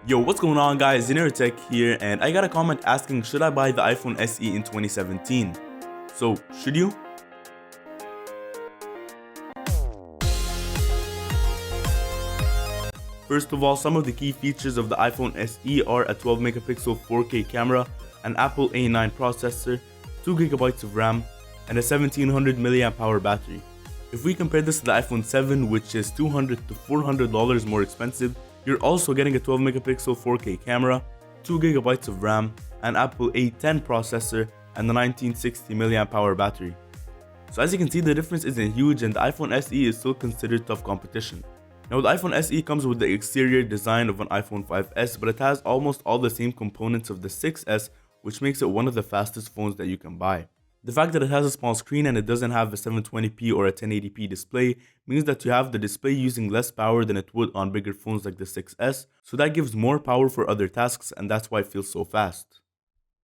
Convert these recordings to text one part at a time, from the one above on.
Yo, what's going on guys, Tech here, and I got a comment asking should I buy the iPhone SE in 2017? So, should you? First of all, some of the key features of the iPhone SE are a 12 megapixel 4K camera, an Apple A9 processor, 2GB of RAM, and a 1700 mAh battery. If we compare this to the iPhone 7, which is $200 to $400 more expensive, you're also getting a 12 megapixel 4K camera, 2GB of RAM, an Apple A10 processor, and a 1960 mAh battery. So as you can see, the difference isn't huge and the iPhone SE is still considered tough competition. Now the iPhone SE comes with the exterior design of an iPhone 5S, but it has almost all the same components of the 6S, which makes it one of the fastest phones that you can buy. The fact that it has a small screen and it doesn't have a 720p or a 1080p display means that you have the display using less power than it would on bigger phones like the 6S, so that gives more power for other tasks and that's why it feels so fast.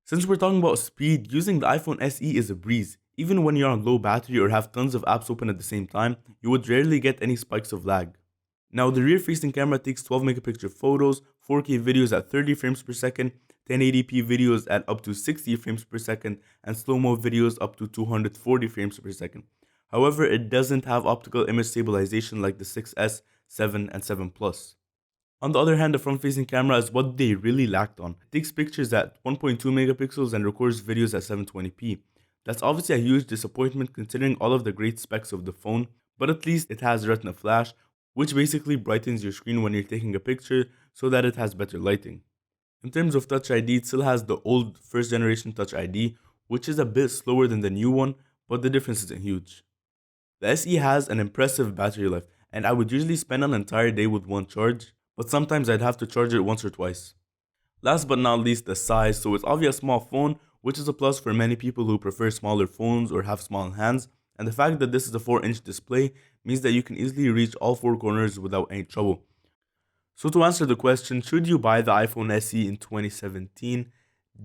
Since we're talking about speed, using the iPhone SE is a breeze. Even when you're on low battery or have tons of apps open at the same time, you would rarely get any spikes of lag. Now the rear-facing camera takes 12 megapixel photos, 4K videos at 30 frames per second, 1080p videos at up to 60 frames per second, and slow-mo videos up to 240 frames per second. However, it doesn't have optical image stabilization like the 6S, 7, and 7 Plus. On the other hand, the front-facing camera is what they really lacked on. It takes pictures at 1.2 megapixels and records videos at 720p. That's obviously a huge disappointment considering all of the great specs of the phone, but at least it has Retina Flash, which basically brightens your screen when you're taking a picture so that it has better lighting. In terms of Touch ID, it still has the old first generation Touch ID, which is a bit slower than the new one, but the difference isn't huge. The SE has an impressive battery life, and I would usually spend an entire day with one charge, but sometimes I'd have to charge it once or twice. Last but not least, the size. So it's obviously a small phone, which is a plus for many people who prefer smaller phones or have small hands, and the fact that this is a 4-inch display means that you can easily reach all four corners without any trouble. So to answer the question, should you buy the iPhone SE in 2017?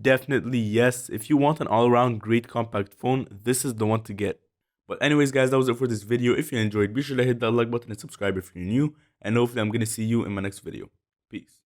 Definitely yes. If you want an all-around great compact phone, this is the one to get. But anyways guys, that was it for this video. If you enjoyed, be sure to hit that like button and subscribe if you're new, and hopefully I'm going to see you in my next video. Peace.